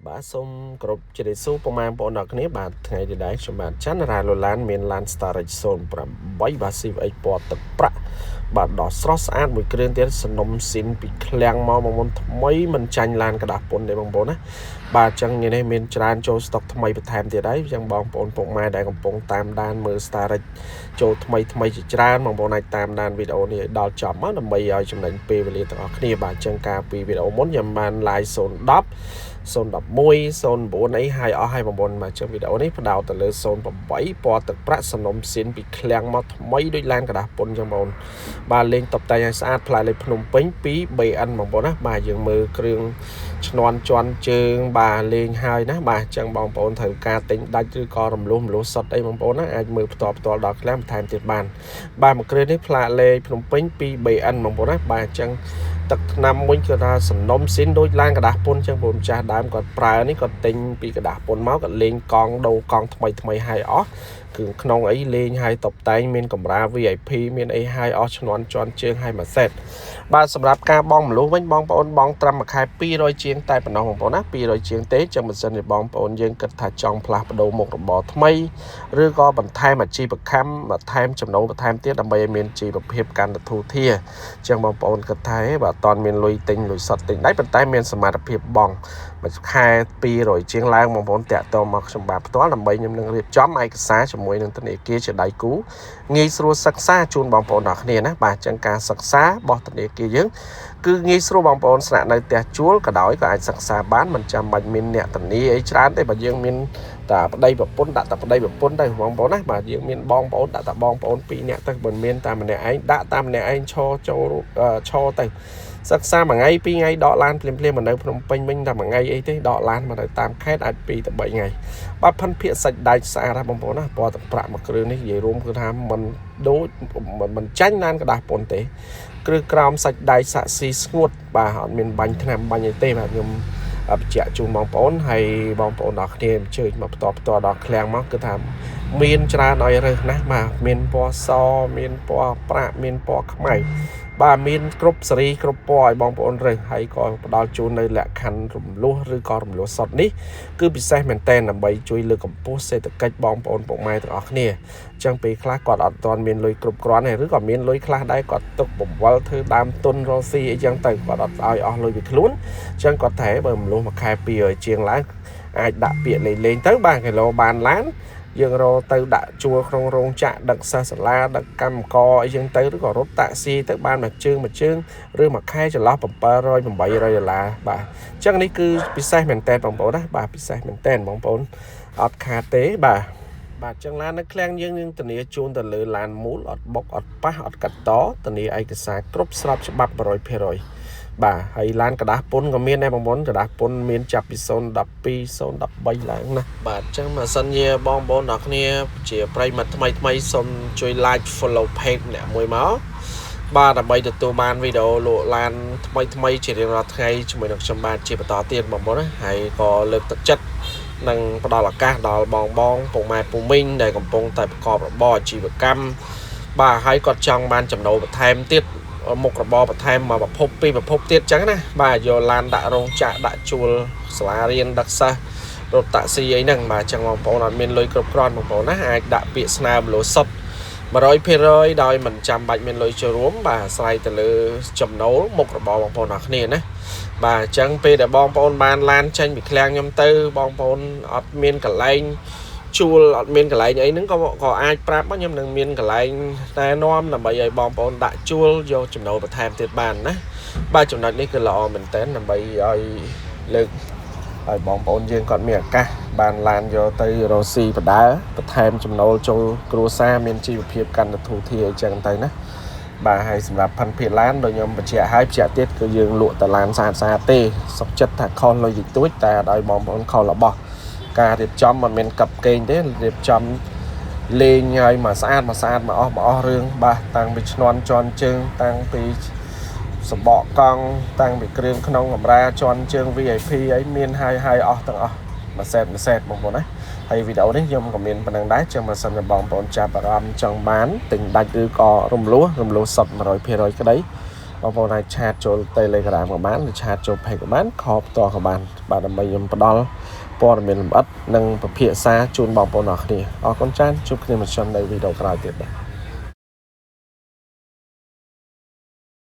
បាទសូមគោរពជម្រាបសួរពុកម៉ែបងប្អូនទាំងគ្នាបាទថ្ងៃនេះដែរខ្ញុំបាទច័ន្ទរាលូឡានមានឡាន Starage 08បាទ CVX ពណ៌ទឹកប្រាក់បាទដ៏ស្រស់ស្អាតមួយគ្រឿងទៀតសំណុំស៊ីនពីឃ្លាំងមកបងប្អូនថ្មីមិនចាញ់ឡានក្តារពន្ធទេបងប្អូនណាបាទអញ្ចឹងនេះមានច្រើនចូលស្តុកថ្មីបន្ថែមទៀតហើយអញ្ចឹងបងប្អូនពុកម៉ែដែលកំពុងតាមដានមើល Starage ចូលថ្មីជាច្រើនបងប្អូនអាចតាមដានវីដេអូនេះឲ្យដល់ចប់មកដើម្បីឲ្យចំណេញពេលវេលាទាំងអស់គ្នាបាទអញ្ចឹងការពីវីដេអូមុនខ្ញុំបាន live 010 011 09អីហើយអស់ហើយបងប្អូនមកចឹងវីដេអូនេះផ្ដោតទៅលើ08ពណ៌ទឹកប្រាក់សំណុំស៊ីនពីឃ្លាំងមកថ្មីដូចឡានក្តារពន្ធចឹងបងប្អូនបាទលេងតុបតែងឲ្យស្អាតផ្លែលេខភ្នំពេញពី BN បងប្អូនណាបាទយើងមើលគ្រឿងឈ្នាន់ជន់ជើងបាទលេងហើយណាបាទចឹងបងប្អូនត្រូវការទិញដាច់ឬក៏រំលោះសុទ្ធអីបងប្អូនណាអាចមើលផ្ទាល់ដល់ឃ្លាំងបន្ថែមទៀតបានបាទមួយគ្រឿងនេះផ្លាកលេខភ្នំពេញពី BN បងប្អូនណាបាទចឹងទឹកថ្នាំវិញគឺថាសំណុំស៊ីនដូចឡានក្តារពន្ធចឹងបងចាស់ដើមគាត់ប្រើនេះគាត់ទិញពីក្តារពន្ធមកគាត់លេងកង់ដូរកង់ថ្មីហើយអស់គឺក្នុងអីលេងហើយតុបតែងមានកម្រា VIP មានអីហើយអស់ឈ្នាន់ជន់ជើងហើយមួយសេតបាទសម្រាប់ការបងមលុះវិញបងប្អូនបងត្រឹមមួយខែ200ជាងតែប៉ុណ្ណោះបងប្អូនណា200ជាងទេចឹងមិនសិនជាបងប្អូនយើងគិតថាចង់ផ្លាស់ប្ដូរមុខរបរថ្មីឬក៏បន្ថែមអាជីវកម្មបន្ថែមចំណូលបន្ថែមទៀតដើម្បីឲ្យមានជីវភាពកាន់តែធូរធារចឹងបងប្អូនគិតថាបាទអត់មានលុយទិញលុយសុទ្ធទិញដៃប៉ុន្តែមានសមត្ថភាពបងមួយខែ200ជាងឡើងបងប្អូនតាក់ទងមកខ្ញុំបាទផ្ទាល់ដើម្បីខ្ញុំនឹងរៀបចំឯកសារជាមួយនឹងធនាគារជាដៃគូងាយស្រួលសិក្សាជូនបងប្អូនទាំងគ្នាណាបាទចឹងការសិក្សារបស់ធនាគារយើងគឺងាយស្រួលបងប្អូនស្នាក់នៅផ្ទះជួលក៏ដោយក៏អាចសិក្សាបានមិនចាំបាច់មានអ្នកធានាអីច្រើនទេបើយើងមានតែប្តីប្រពន្ធដាក់តែប្តីប្រពន្ធទៅបងប្អូនណាបាទយើងមានបងប្អូនដាក់តែបងប្អូន2នាក់ទៅមិនមានតែម្នាក់ឯងដាក់តាមម្នាក់ឯងឈរទៅសិក្សាមួយថ្ងៃ2ថ្ងៃដកឡានភ្លាមមកនៅភ្នំពេញវិញតែមួយថ្ងៃអីទេដកឡានមកនៅតាមខេត្តអាច2ទៅ3ថ្ងៃបាទផិនភាកសាច់ដែកស្អាតណាបងប្អូនណាពណ៌ទឹកប្រាក់មួយគ្រឿងនេះនិយាយរួមគឺថាมันដូចមិនចាញ់ឡានក្តារពន្ធទេគ្រឿងក្រោមសាច់ដែកសាក់ស៊ីស្ងួតបាទអត់មានបាញ់ថ្នាំបាញ់អីទេបាទខ្ញុំបញ្ជាក់ជូនបងប្អូនហើយបងប្អូនដល់គ្នាអញ្ជើញមកផ្ទាល់ដល់ឃ្លាំងមកគឺថាមានច្រើនឲ្យរើសណាស់បាទមានពណ៌សមានពណ៌ប្រាក់មានពណ៌ខ្មៅបាទមានគ្រប់សេរីគ្រប់ពណ៌ឲ្យបងប្អូនរើសហើយក៏ផ្ដល់ជូននៅលក្ខខណ្ឌរំលោះឬក៏រំលោះសុទ្ធនេះគឺពិសេសមែនតើដើម្បីជួយលើកកម្ពស់សេដ្ឋកិច្ចបងប្អូនពុកម៉ែទាំងអស់គ្នាអញ្ចឹងពេលខ្លះគាត់អត់ទាន់មានលុយគ្រប់គ្រាន់ទេឬក៏មានលុយខ្លះដែរគាត់ទុកបង្វិលធ្វើដើមទុនរកស៊ីអីចឹងទៅគាត់អត់ឲ្យអស់លុយពីខ្លួនអញ្ចឹងគាត់តែបើមលុះមួយខែ200ជាងឡើងអាចដាក់ពាក្យលេងទៅបាទគីឡូបានឡានយើងរកទៅដាក់ជួលក្នុងរោងចក្រដឹកសិស្សសាលាដឹកកម្មករអីចឹងទៅឬក៏រត់តាក់ស៊ីទៅបានមួយជើងឬមួយខែចន្លោះ$700 $800បាទអញ្ចឹងនេះគឺពិសេសមែនតើបងប្អូនណាបាទពិសេសមែនតើបងប្អូនអត់ខាតទេបាទអញ្ចឹងឡាននៅឃ្លាំងយើងនឹងធានាជូនទៅលើឡានមូលអត់បុកអត់ប៉ះអត់កាត់តធានាឯកសារគ្រប់ស្របច្បាប់100%បាទហើយឡានក្តារពន្ធក៏មានដែរបងប្អូនក្តារពន្ធមានចាប់ពី012 013ឡើងណាបាទអញ្ចឹងបើសិនជាបងប្អូនអ្នកគ្នាជាប្រិយមិត្តថ្មីសូមជួយ like follow page ម្នាក់មួយមកបាទដើម្បីទទួលបានវីដេអូលក់ឡានថ្មីជារៀងរាល់ថ្ងៃជាមួយនឹងខ្ញុំបាទជាបន្តទៀតបងប្អូនណាហើយក៏លើកទឹកចិត្តនិងផ្ដល់ឱកាសដល់បងពុកម៉ែពូមីងដែលកំពុងតែប្រកបរបរអាជីវកម្មបាទហើយគាត់ចង់បានចំណូលបន្ថែមទៀតមុខរបរបន្ថែមមកប្រភពទៀតចឹងណាបាទយកឡានដាក់រោងចក្រដាក់ជួលសាលារៀនដឹកសិស្សរត់តាក់ស៊ីអីហ្នឹងបាទចឹងបងប្អូនអត់មានលុយគ្រប់គ្រាន់បងប្អូនណាអាចដាក់ពាក្យស្នើមលោសុទ្ធ100% ដោយមិនចាំបាច់មានលុយចូលរួមបាទអាស្រ័យទៅលើចំណូលមុខរបរបងប្អូនអរគ្នាណាបាទអញ្ចឹងពេលដែលបងប្អូនបានឡានចេញពីឃ្លាំងខ្ញុំទៅបងប្អូនអត់មានកន្លែងជួលអត់មានកន្លែងអីហ្នឹងក៏អាចប្រាប់ខ្ញុំនឹងមានកន្លែងតែនាំដើម្បីឲ្យបងប្អូនដាក់ជួលយកចំណូលបន្ថែមទៀតបានណាបាទចំណុចនេះគឺល្អមែនតើដើម្បីឲ្យលើកឲ្យបងប្អូនយើងគាត់មានឱកាសបានឡានយកទៅរកស៊ីបដាបន្ថែមចំណូលចូលគ្រួសារមានជីវភាពកាន់តែធូរធារអញ្ចឹងទៅណាបាទហើយសម្រាប់ផាន់ភាគឡានដូចខ្ញុំបញ្ជាក់ឲ្យបញ្ជាក់ទៀតគឺយើងលក់តែឡានស្អាតទេសុខចិត្តថាខុសលុយតិចតួចតែឲ្យបងប្អូនខុសរបស់ការរៀបចំមិនមែនកັບកេងទេរៀបចំលេងឲ្យមកស្អាតមកអស់រឿងបាទតាំងពីឈ្នាន់ជន់ជើងតាំងពីសម្បកកង់តាំងពីគ្រឿងក្នុងកម្រាជន់ជើង VIP អីមានហើយអស់ទាំងអស់មួយសេតបងប្អូនណាហើយវីដេអូនេះខ្ញុំក៏មានប៉ុណ្្នឹងដែរចឹងបើសិនជាបងប្អូនចាប់អារម្មណ៍ចង់បានទិញដាច់ឬក៏រំលោះសុទ្ធ100% ក្តី បងប្អូនអាចឆាតចូល Telegram ក៏បានឬឆាតចូល Page ក៏បានខលផ្ទាល់ក៏បានបាទដើម្បីខ្ញុំផ្ដល់ព័ត៌មានលម្អិតនិងពិភាក្សាជូនបងប្អូនអរគ្នាអរគុណច្រើនជួបគ្នាម្សិលនៅវីដេអូក្រោយទៀតបាទ